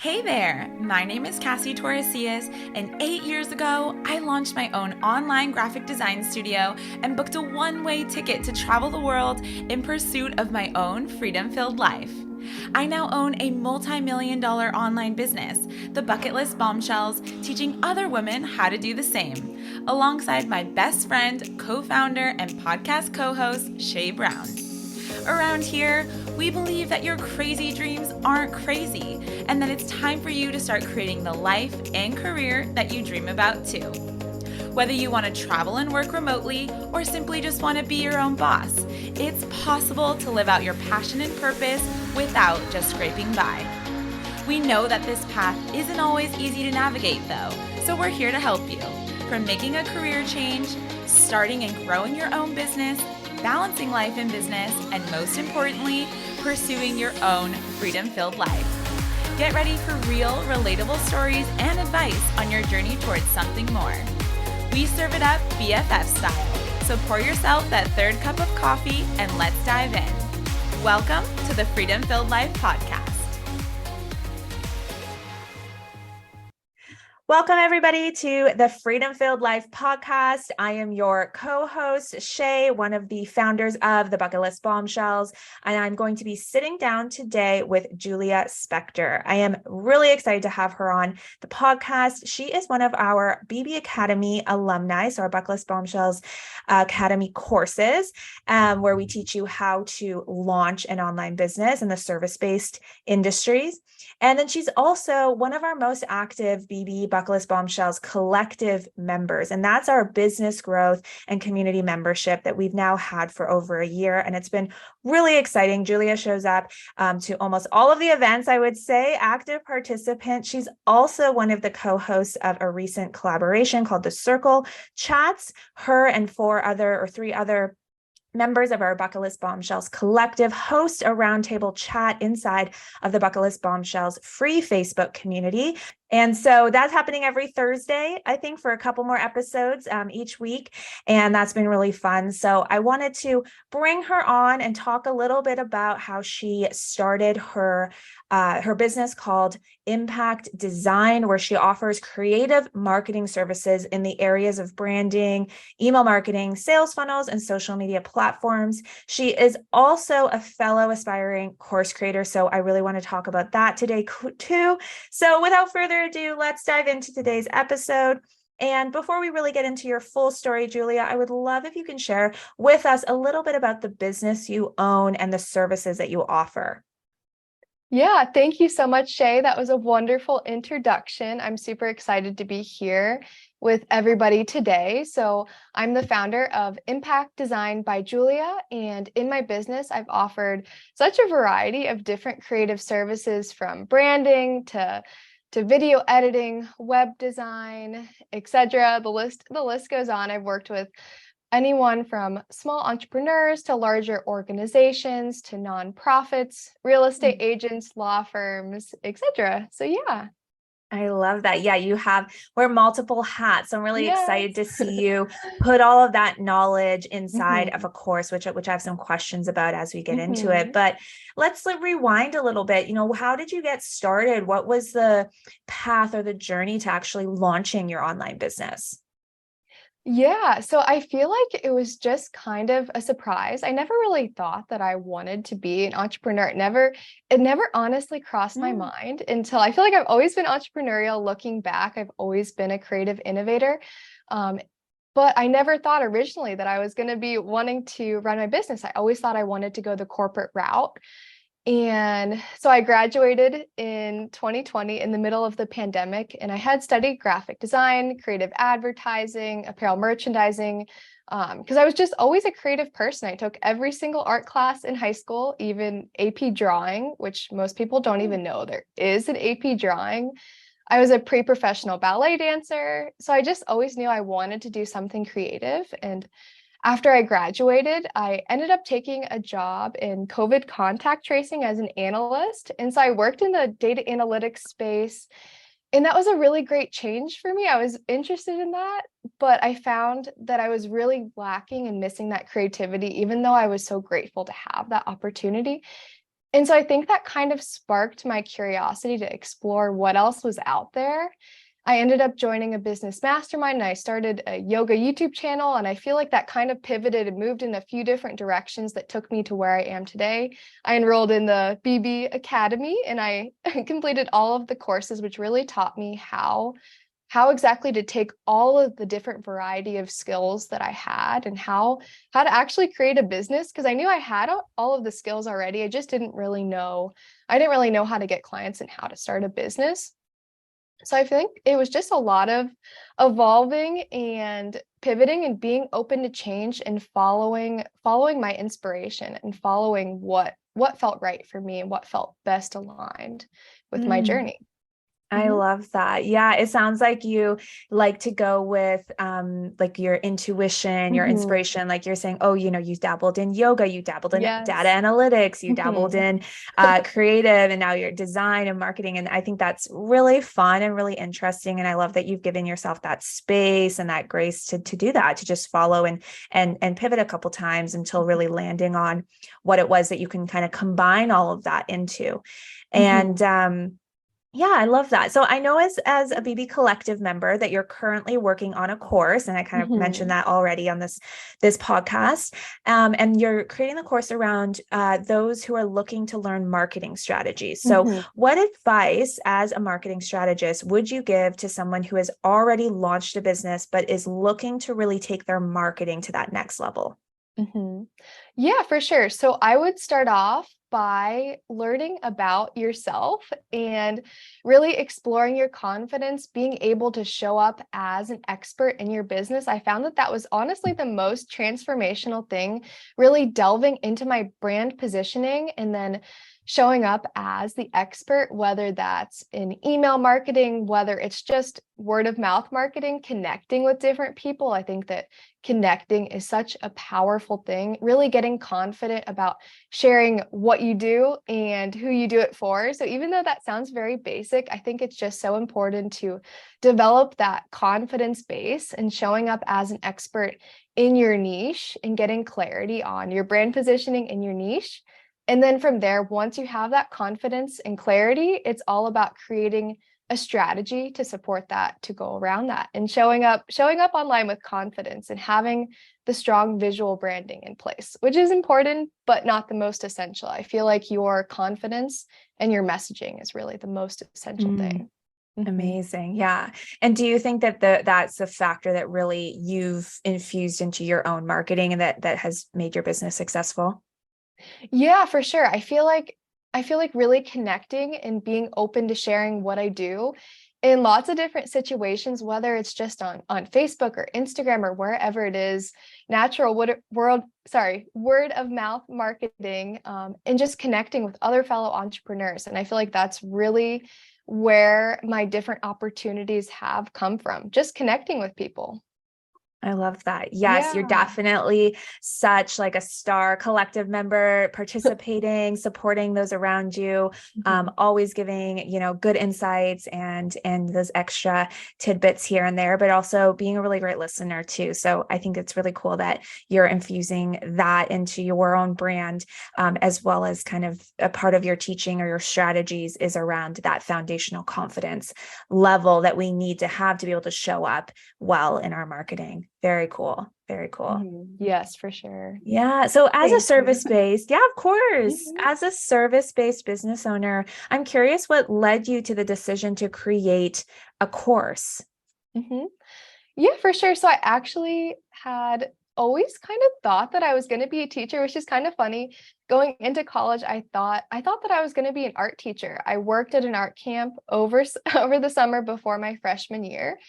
Hey there, my name is Cassie Torresias, and 8 years ago, I launched my own online graphic design studio and booked a one-way ticket to travel the world in pursuit of my own freedom-filled life. I now own a multi-million-dollar online business, the Bucketlist Bombshells, teaching other women how to do the same, alongside my best friend, co-founder, and podcast co-host, Shay Brown. Around here, we believe that your crazy dreams aren't crazy, and that it's time for you to start creating the life and career that you dream about too. Whether you want to travel and work remotely, or simply just want to be your own boss, it's possible to live out your passion and purpose without just scraping by. We know that this path isn't always easy to navigate though, so we're here to help you. From making a career change, starting and growing your own business, balancing life and business, and most importantly, pursuing your own freedom-filled life. Get ready for real, relatable stories and advice on your journey towards something more. We serve it up BFF style, so pour yourself that third cup of coffee and let's dive in. Welcome to the Freedom Filled Life Podcast. Welcome, everybody, to the Freedom Filled Life podcast. I am your co-host, Shay, one of the founders of the Bucketlist Bombshells, and I'm going to be sitting down today with Julia Spector. I am really excited to have her on the podcast. She is one of our BB Academy alumni, so our Bucketlist Bombshells Academy courses, where we teach you how to launch an online business in the service-based industries. And then she's also one of our most active BB Bucketlist Bombshells collective members. And that's our business growth and community membership that we've now had for over a year. And it's been really exciting. Julia shows up to almost all of the events, I would say, active participant. She's also one of the co-hosts of a recent collaboration called the Circle Chats. Her and three other members of our Bucketlist Bombshells collective host a roundtable chat inside of the Bucketlist Bombshells free Facebook community. And so that's happening every Thursday, I think, for a couple more episodes each week. And that's been really fun. So I wanted to bring her on and talk a little bit about how she started her business called Impact Design, where she offers creative marketing services in the areas of branding, email marketing, sales funnels, and social media platforms. She is also a fellow aspiring course creator. So I really want to talk about that today too. So without further ado, let's dive into today's episode. And before we really get into your full story, Julia, I would love if you can share with us a little bit about the business you own and the services that you offer. Yeah, thank you so much, Shay. That was a wonderful introduction. I'm super excited to be here with everybody today. So I'm the founder of Impact Design by Julia, and in my business, I've offered such a variety of different creative services, from branding to video editing, web design, etc. The list goes on. I've worked with anyone from small entrepreneurs to larger organizations to nonprofits, real estate agents, law firms, etc. So yeah. I love that. Yeah, you wear multiple hats. So I'm really Yes. excited to see you put all of that knowledge inside Mm-hmm. of a course, which I have some questions about as we get into it. But let's rewind a little bit. How did you get started? What was the path or the journey to actually launching your online business? Yeah, so I feel like it was just kind of a surprise. I never really thought that I wanted to be an entrepreneur. It never honestly crossed my mind until I feel like I've always been entrepreneurial. Looking back, I've always been a creative innovator. But I never thought originally that I was going to be wanting to run my business. I always thought I wanted to go the corporate route. And so I graduated in 2020 in the middle of the pandemic, and I had studied graphic design, creative advertising, apparel merchandising, because I was just always a creative person. I took every single art class in high school, even AP drawing, which most people don't even know there is an AP drawing. I was a pre-professional ballet dancer, so I just always knew I wanted to do something creative. And after I graduated, I ended up taking a job in COVID contact tracing as an analyst. And so I worked in the data analytics space. And that was a really great change for me. I was interested in that, but I found that I was really lacking and missing that creativity, even though I was so grateful to have that opportunity. And so I think that kind of sparked my curiosity to explore what else was out there. I ended up joining a business mastermind and I started a yoga YouTube channel. And I feel like that kind of pivoted and moved in a few different directions that took me to where I am today. I enrolled in the BB Academy and I completed all of the courses, which really taught me how exactly to take all of the different variety of skills that I had and how to actually create a business, because I knew I had all of the skills already. I just didn't really know. I didn't really know how to get clients and how to start a business. So I think it was just a lot of evolving and pivoting and being open to change and following my inspiration and following what felt right for me and what felt best aligned with my journey. I love that. Yeah, it sounds like you like to go with like your intuition, your inspiration. Like you're saying, oh, you dabbled in yoga, you dabbled in data analytics, you dabbled in creative, and now you're design and marketing. And I think that's really fun and really interesting. And I love that you've given yourself that space and that grace to do that, to just follow and pivot a couple times until really landing on what it was that you can kind of combine all of that into. And yeah, I love that. So I know as a BB Collective member that you're currently working on a course, and I kind of mentioned that already on this podcast. And you're creating the course around those who are looking to learn marketing strategies. So what advice as a marketing strategist would you give to someone who has already launched a business but is looking to really take their marketing to that next level? Yeah, for sure. So I would start off by learning about yourself and really exploring your confidence, being able to show up as an expert in your business. I found that was honestly the most transformational thing, really delving into my brand positioning and then showing up as the expert, whether that's in email marketing, whether it's just word of mouth marketing, connecting with different people. I think that connecting is such a powerful thing, really getting confident about sharing what you do and who you do it for. So even though that sounds very basic, I think it's just so important to develop that confidence base and showing up as an expert in your niche and getting clarity on your brand positioning in your niche. And then from there, once you have that confidence and clarity, it's all about creating a strategy to support that, to go around that, and showing up online with confidence and having the strong visual branding in place, which is important, but not the most essential. I feel like your confidence and your messaging is really the most essential thing. Amazing. Yeah. And do you think that that's a factor that really you've infused into your own marketing and that has made your business successful? Yeah, for sure. I feel like really connecting and being open to sharing what I do in lots of different situations, whether it's just on Facebook or Instagram or wherever it is, word of mouth marketing, and just connecting with other fellow entrepreneurs. And I feel like that's really where my different opportunities have come from, just connecting with people. I love that. Yes, you're definitely such like a star collective member, participating, supporting those around you, always giving, good insights and those extra tidbits here and there, but also being a really great listener too. So I think it's really cool that you're infusing that into your own brand, as well as kind of a part of your teaching or your strategies is around that foundational confidence level that we need to have to be able to show up well in our marketing. Very cool. Very cool. Yes, for sure. Yeah. So as a service-based, of course, as a service-based business owner, I'm curious what led you to the decision to create a course. Yeah, for sure. So I actually had always kind of thought that I was going to be a teacher, which is kind of funny. Going into college, I thought that I was going to be an art teacher. I worked at an art camp over the summer before my freshman year.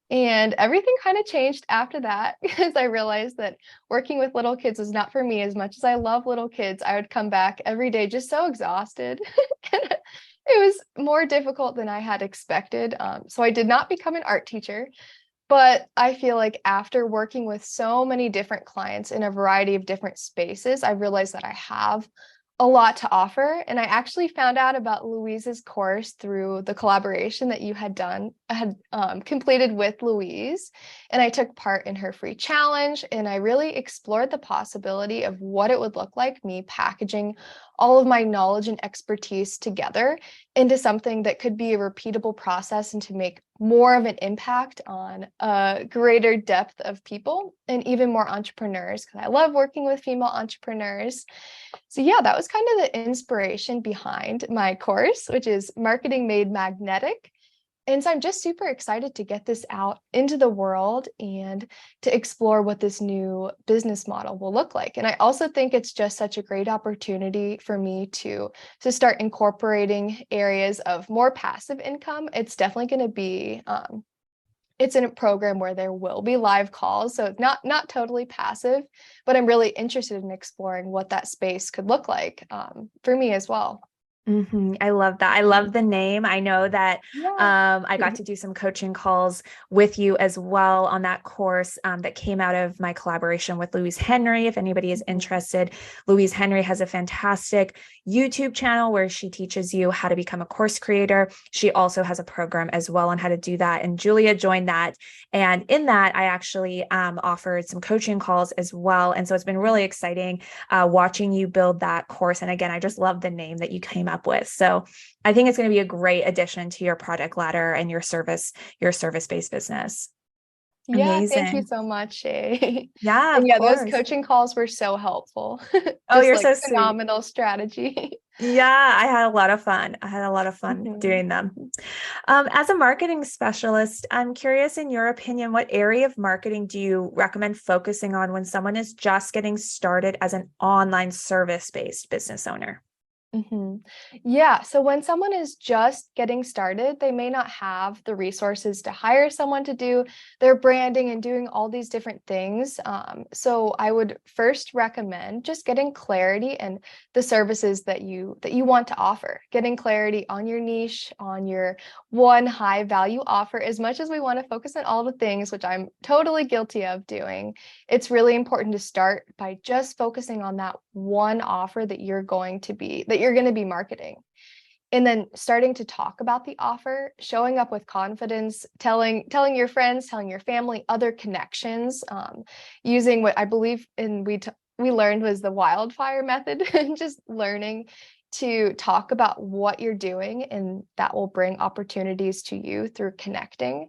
And everything kind of changed after that because I realized that working with little kids was not for me. As much as I love little kids, I would come back every day just so exhausted. And it was more difficult than I had expected. So I did not become an art teacher. But I feel like after working with so many different clients in a variety of different spaces, I realized that I have a lot to offer. And I actually found out about Louise's course through the collaboration that you had completed with Louise. And I took part in her free challenge. And I really explored the possibility of what it would look like me packaging all of my knowledge and expertise together into something that could be a repeatable process and to make more of an impact on a greater depth of people and even more entrepreneurs, because I love working with female entrepreneurs. So yeah, that was kind of the inspiration behind my course, which is Marketing Made Magnetic. And so I'm just super excited to get this out into the world and to explore what this new business model will look like. And I also think it's just such a great opportunity for me to start incorporating areas of more passive income. It's definitely going to be it's in a program where there will be live calls, so it's not totally passive, but I'm really interested in exploring what that space could look like for me as well. I love that. I love the name. I know that Yeah. I got to do some coaching calls with you as well on that course that came out of my collaboration with Louise Henry. If anybody is interested, Louise Henry has a fantastic YouTube channel where she teaches you how to become a course creator. She also has a program as well on how to do that. And Julia joined that. And in that, I actually offered some coaching calls as well. And so it's been really exciting watching you build that course. And again, I just love the name that you came up with. So I think it's going to be a great addition to your product ladder and your service-based business. Yeah, thank you Amazing. so much, Shay. Yeah, And of yeah, those course. coaching calls were so helpful. Oh, Just you're like so sweet. phenomenal strategy. Yeah, I had a lot of fun. I had a lot of fun Mhm. doing them. As a marketing specialist, I'm curious, in your opinion, what area of marketing do you recommend focusing on when someone is just getting started as an online service-based business owner? Mhm. Yeah. So when someone is just getting started, they may not have the resources to hire someone to do their branding and doing all these different things. So I would first recommend just getting clarity and the services that you want to offer. Getting clarity on your niche, on your one high value offer. As much as we want to focus on all the things, which I'm totally guilty of doing, it's really important to start by just focusing on that one offer that you're going to be marketing, and then starting to talk about the offer, showing up with confidence, telling your friends, telling your family, other connections, using what I believe in we learned was the wildfire method, and just learning to talk about what you're doing, and that will bring opportunities to you through connecting.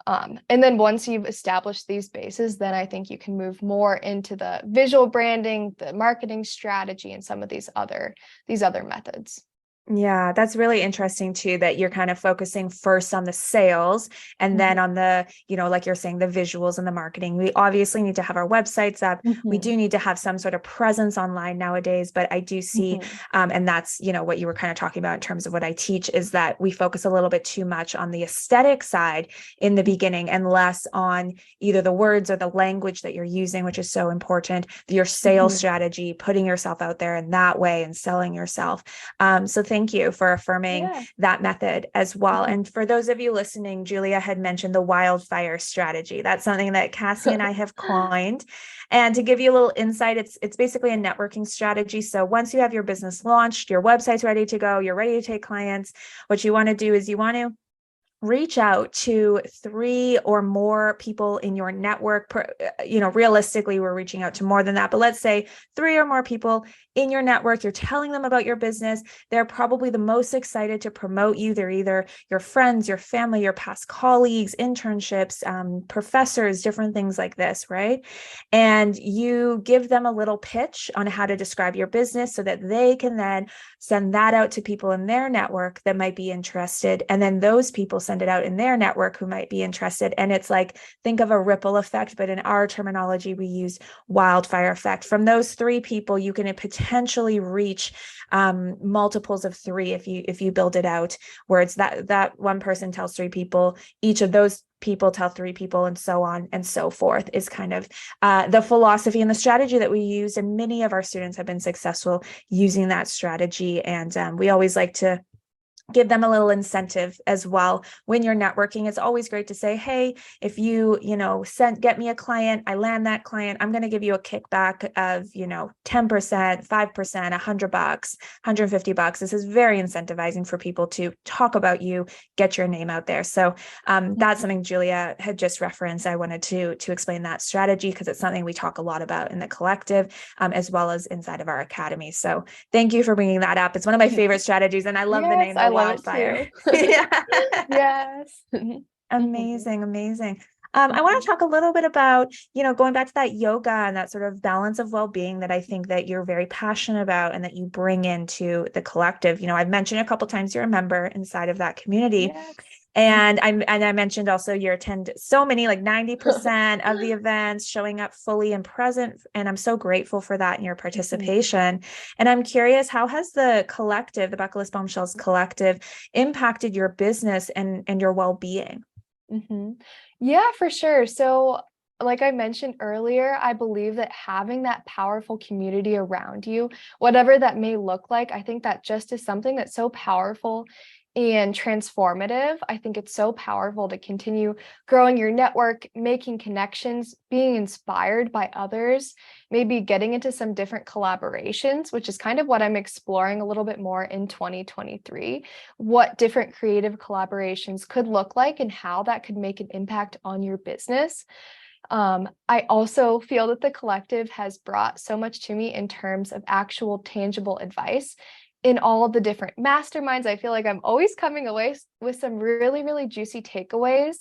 And then once you've established these bases, then I think you can move more into the visual branding, the marketing strategy, and some of these other methods. Yeah, that's really interesting too, that you're kind of focusing first on the sales and then Mhm. on the, like you're saying, the visuals and the marketing. We obviously need to have our websites up. We Mhm. do need to have some sort of presence online nowadays, but I do see, Mhm. and that's, what you were kind of talking about in terms of what I teach, is that we focus a little bit too much on the aesthetic side in the beginning and less on either the words or the language that you're using, which is so important, your sales Mhm. strategy, putting yourself out there in that way and selling yourself. So thank you for affirming Yeah. that method as well. Mhm. And for those of you listening, Julia had mentioned the wildfire strategy. That's something that Cassie and I have coined. And to give you a little insight, it's basically a networking strategy. So once you have your business launched, your website's ready to go, you're ready to take clients, what you want to do is you want to reach out to 3 or more people in your network. Realistically, we're reaching out to more than that, but let's say 3 or more people in your network. You're telling them about your business. They're probably the most excited to promote you. They're either your friends, your family, your past colleagues, internships, professors, different things like this, right? And you give them a little pitch on how to describe your business so that they can then send that out to people in their network that might be interested. And then those people send it out in their network who might be interested. And it's like, think of a ripple effect, but in our terminology, we use wildfire effect. From those 3 people, you can potentially reach multiples of 3 if you build it out, where it's that one person tells 3 people, each of those people tell 3 people, and so on and so forth, is kind of the philosophy and the strategy that we use. And many of our students have been successful using that strategy. And we always like to give them a little incentive as well. When you're networking, it's always great to say, hey, if you, get me a client, I land that client, I'm going to give you a kickback of, 10%, 5%, $100, $150. This is very incentivizing for people to talk about you, get your name out there. So that's something Julia had just referenced. I wanted to explain that strategy because it's something we talk a lot about in the collective, as well as inside of our academy. So thank you for bringing that up. It's one of my favorite strategies, and I love the name, the wildfire. Yeah. Yes. Amazing, amazing. I want to talk a little bit about, going back to that yoga and that sort of balance of well-being that I think that you're very passionate about and that you bring into the collective. I've mentioned a couple of times you're a member inside of that community. Yes. And I mentioned also you attend so many, like 90% of the events, showing up fully and present. And I'm so grateful for that in your participation. And I'm curious, how has the collective, the Bucketlist Bombshells collective, impacted your business and your well-being? Yeah, for sure. So like I mentioned earlier, I believe that having that powerful community around you, whatever that may look like, I think that just is something that's so powerful and transformative. I think it's so powerful to continue growing your network, making connections, being inspired by others, maybe getting into some different collaborations, which is kind of what I'm exploring a little bit more in 2023, what different creative collaborations could look like and how that could make an impact on your business. I also feel that the collective has brought so much to me in terms of actual tangible advice. In all of the different masterminds, I feel like I'm always coming away with some really, really juicy takeaways.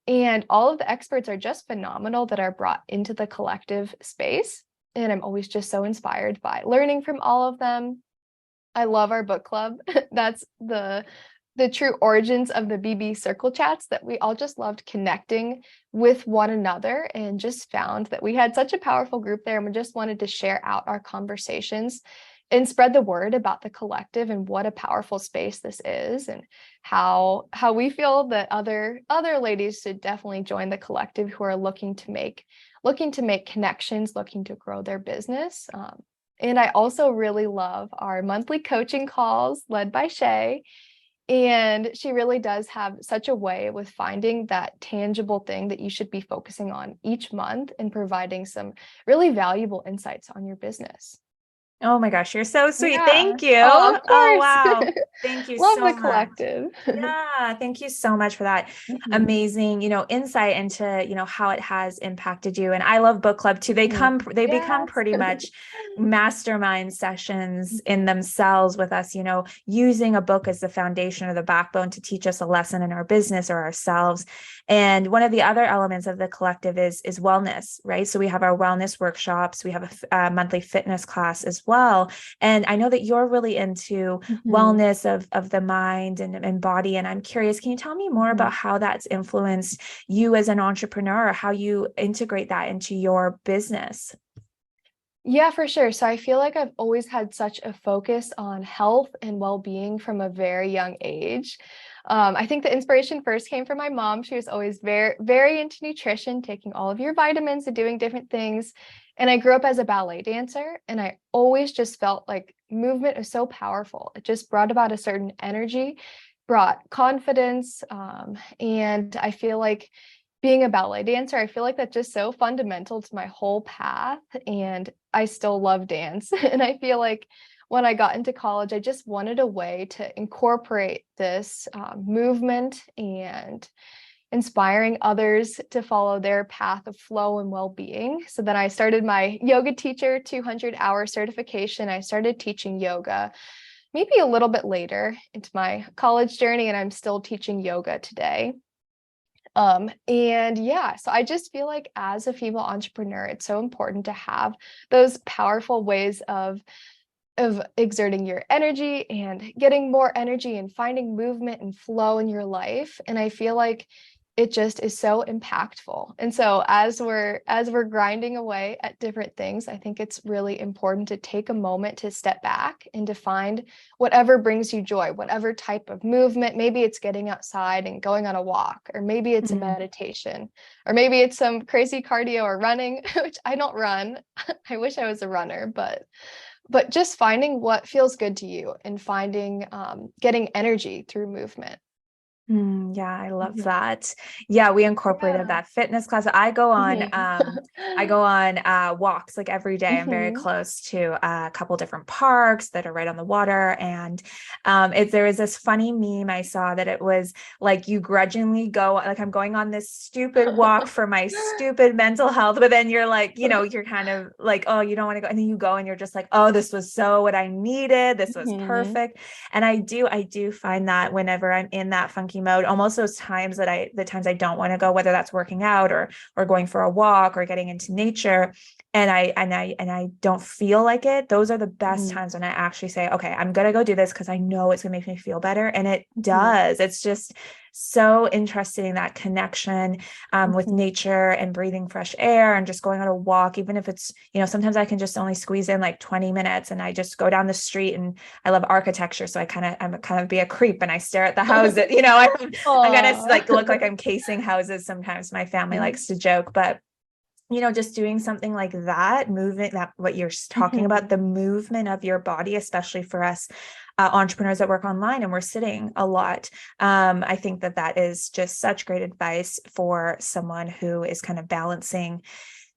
And all of the experts are just phenomenal that are brought into the collective space. And I'm always just so inspired by learning from all of them. I love our book club. That's the true origins of the BB circle chats, that we all just loved connecting with one another and just found that we had such a powerful group there, and we just wanted to share out our conversations and spread the word about the collective and what a powerful space this is, and how we feel that other ladies should definitely join the collective who are looking to make connections, looking to grow their business. And I also really love our monthly coaching calls led by Shay. And she really does have such a way with finding that tangible thing that you should be focusing on each month and providing some really valuable insights on your business. Oh my gosh, you're so sweet. Yeah. Thank you. Oh, of course. Oh, wow. Thank you Love so the much. collective. Yeah, thank you so much for that amazing, insight into, how it has impacted you. And I love book club too. They become pretty much mastermind sessions in themselves with us, using a book as the foundation or the backbone to teach us a lesson in our business or ourselves. And one of the other elements of the collective is wellness, right? So we have our wellness workshops. We have a monthly fitness class as well. And I know that you're really into wellness of the mind and body. And I'm curious, can you tell me more about how that's influenced you as an entrepreneur, or how you integrate that into your business? Yeah, for sure. So I feel like I've always had such a focus on health and well-being from a very young age. I think the inspiration first came from my mom. She was always very, very into nutrition, taking all of your vitamins and doing different things. And I grew up as a ballet dancer, and I always just felt like movement is so powerful. It just brought about a certain energy, brought confidence. And I feel like being a ballet dancer, I feel like that's just so fundamental to my whole path. And I still love dance. And I feel like when I got into college, I just wanted a way to incorporate this movement and inspiring others to follow their path of flow and well-being. So then I started my yoga teacher 200-hour certification. I started teaching yoga maybe a little bit later into my college journey, and I'm still teaching yoga today. And yeah, so I just feel like as a female entrepreneur, it's so important to have those powerful ways of exerting your energy and getting more energy and finding movement and flow in your life. And I feel like it just is so impactful. And so as we're grinding away at different things, I think it's really important to take a moment to step back and to find whatever brings you joy, whatever type of movement. Maybe it's getting outside and going on a walk, or maybe it's a meditation, or maybe it's some crazy cardio or running, which I don't run. I wish I was a runner, but but just finding what feels good to you and finding getting energy through movement. Yeah, I love that. Yeah, we incorporated that fitness class. I go on walks like every day. I'm very close to a couple different parks that are right on the water. And there was this funny meme I saw that it was like you grudgingly go, like I'm going on this stupid walk for my stupid mental health, but then you're like, you're kind of like, oh, you don't want to go. And then you go and you're just like, oh, this was so what I needed. This was perfect. And I do find that whenever I'm in that funky mode, almost those times the times I don't want to go, whether that's working out or going for a walk or getting into nature, and I don't feel like it, those are the best times when I actually say, okay, I'm gonna go do this because I know it's gonna make me feel better. And it does. It's just so interesting, that connection with nature and breathing fresh air and just going on a walk, even if it's, sometimes I can just only squeeze in like 20 minutes and I just go down the street. And I love architecture, so I'm kind of be a creep and I stare at the houses. I'm gonna like look like I'm casing houses sometimes. My family likes to joke, but just doing something like that, movement, that what you're talking about, the movement of your body, especially for us entrepreneurs that work online and we're sitting a lot. I think that is just such great advice for someone who is kind of balancing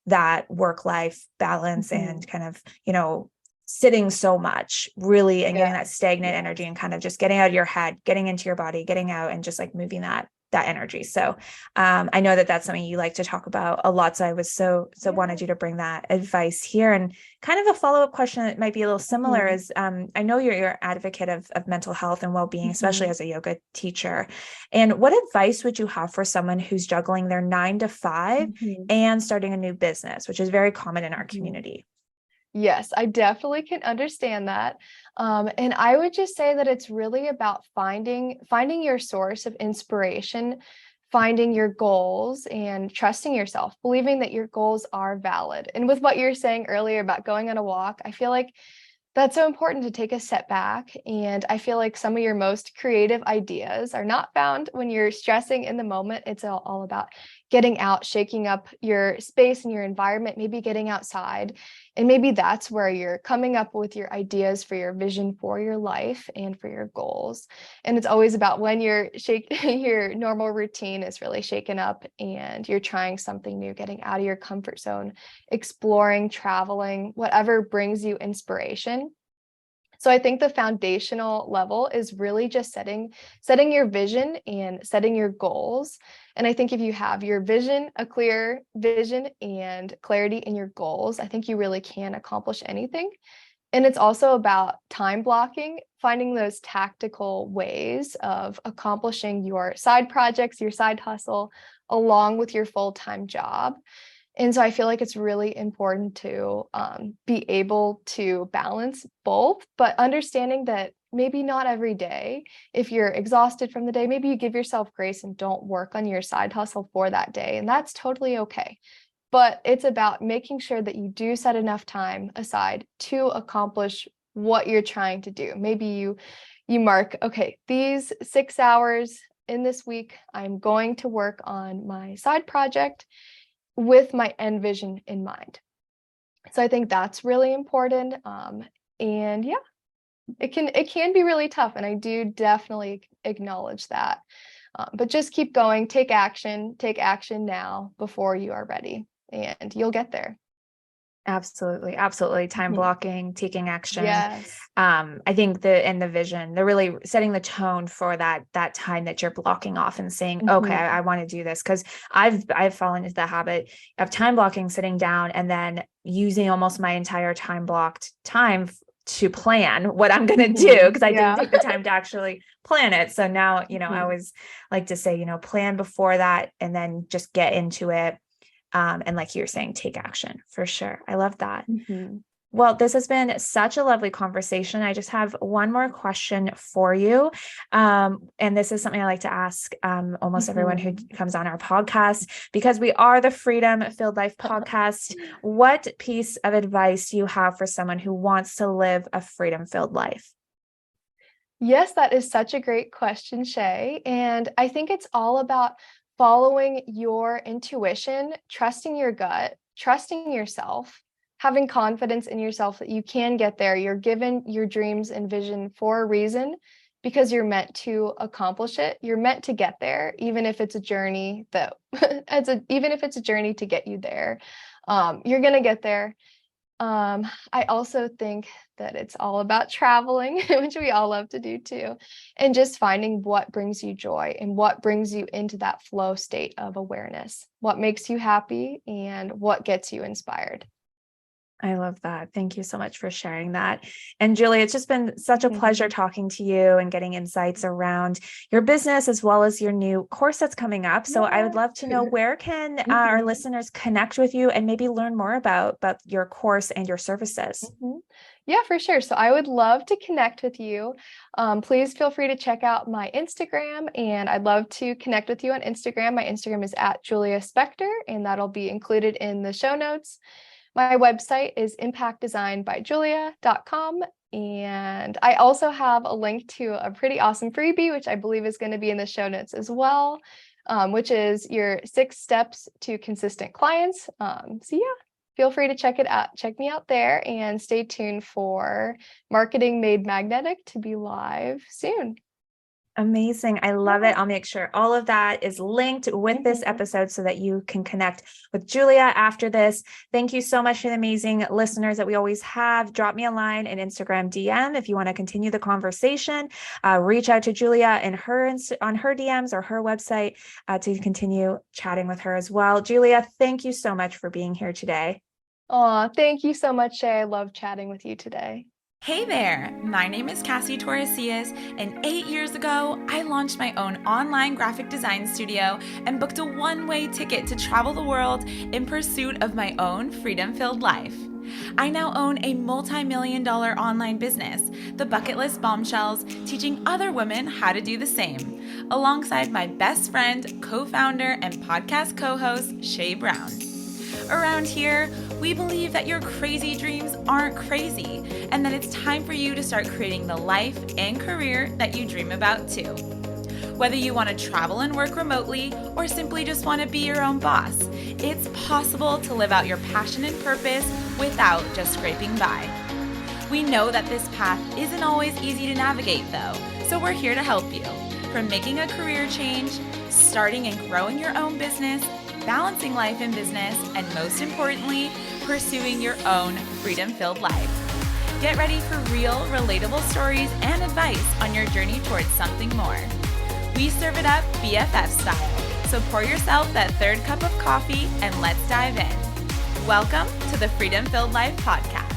that work-life balance and kind of, sitting so much really and getting that stagnant energy and kind of just getting out of your head, getting into your body, getting out and just like moving that energy. So I know that's something you like to talk about a lot. So I was so wanted you to bring that advice here. And kind of a follow-up question that might be a little similar is I know you're an advocate of mental health and well-being, especially as a yoga teacher. And what advice would you have for someone who's juggling their 9 to 5 and starting a new business, which is very common in our community? Yes, I definitely can understand that. And I would just say that it's really about finding your source of inspiration, finding your goals and trusting yourself, believing that your goals are valid. And with what you were saying earlier about going on a walk, I feel like that's so important to take a step back. And I feel like some of your most creative ideas are not found when you're stressing in the moment. It's all about getting out, shaking up your space and your environment, maybe getting outside. And maybe that's where you're coming up with your ideas for your vision for your life and for your goals. And it's always about when your normal routine is really shaken up and you're trying something new, getting out of your comfort zone, exploring, traveling, whatever brings you inspiration. So I think the foundational level is really just setting your vision and setting your goals. And I think if you have your vision, a clear vision and clarity in your goals, I think you really can accomplish anything. And it's also about time blocking, finding those tactical ways of accomplishing your side projects, your side hustle, along with your full-time job. And so I feel like it's really important to be able to balance both, but understanding that maybe not every day, if you're exhausted from the day, maybe you give yourself grace and don't work on your side hustle for that day. And that's totally okay. But it's about making sure that you do set enough time aside to accomplish what you're trying to do. Maybe you mark, okay, these 6 hours in this week, I'm going to work on my side project with my end vision in mind. So I think that's really important. And yeah, it can be really tough. And I do definitely acknowledge that. But just keep going, take action now before you are ready, and you'll get there. Absolutely. Absolutely. Time blocking, taking action. Yes. I think the vision, they're really setting the tone for that time that you're blocking off and saying, okay, I want to do this. Cause I've fallen into the habit of time blocking, sitting down and then using almost my entire time blocked time to plan what I'm going to do. Cause I didn't take the time to actually plan it. So now, I always like to say, plan before that and then just get into it. And like you're saying, take action for sure. I love that. Well, this has been such a lovely conversation. I just have one more question for you. And this is something I like to ask almost everyone who comes on our podcast, because we are the Freedom Filled Life podcast. What piece of advice do you have for someone who wants to live a freedom-filled life? Yes, that is such a great question, Shay. And I think it's all about following your intuition, trusting your gut, trusting yourself, having confidence in yourself that you can get there. You're given your dreams and vision for a reason because you're meant to accomplish it. You're meant to get there, even if it's a journey that even if it's a journey to get you there. You're going to get there. I also think that it's all about traveling, which we all love to do too, and just finding what brings you joy and what brings you into that flow state of awareness, what makes you happy and what gets you inspired. I love that. Thank you so much for sharing that. And Julia, it's just been such a pleasure talking to you and getting insights around your business as well as your new course that's coming up. So I would love to know, where can our listeners connect with you and maybe learn more about your course and your services? Yeah, for sure. So I would love to connect with you. Please feel free to check out my Instagram, and I'd love to connect with you on Instagram. My Instagram is @Julia Spector, and that'll be included in the show notes. My website is impactdesignbyjulia.com. And I also have a link to a pretty awesome freebie, which I believe is going to be in the show notes as well, which is your 6 steps to consistent clients. So yeah, feel free to check it out. Check me out there, and stay tuned for Marketing Made Magnetic to be live soon. Amazing. I love it. I'll make sure all of that is linked with this episode so that you can connect with Julia after this. Thank you so much for the amazing listeners that we always have. Drop me a line, an Instagram DM if you want to continue the conversation. Reach out to Julia on her DMs or her website to continue chatting with her as well. Julia, thank you so much for being here today. Oh, thank you so much, Shay. I love chatting with you today. Hey there, my name is Cassie Torresillas, and 8 years ago, I launched my own online graphic design studio and booked a one-way ticket to travel the world in pursuit of my own freedom-filled life. I now own a multi-million-dollar online business, the Bucketlist Bombshells, teaching other women how to do the same, alongside my best friend, co-founder, and podcast co-host, Shay Brown. Around here, we believe that your crazy dreams aren't crazy, and that it's time for you to start creating the life and career that you dream about too. Whether you want to travel and work remotely, or simply just want to be your own boss, it's possible to live out your passion and purpose without just scraping by. We know that this path isn't always easy to navigate though, so we're here to help you. From making a career change, starting and growing your own business, balancing life and business, and most importantly, pursuing your own freedom-filled life. Get ready for real, relatable stories and advice on your journey towards something more. We serve it up BFF style, so pour yourself that 3rd cup of coffee and let's dive in. Welcome to the Freedom Filled Life Podcast.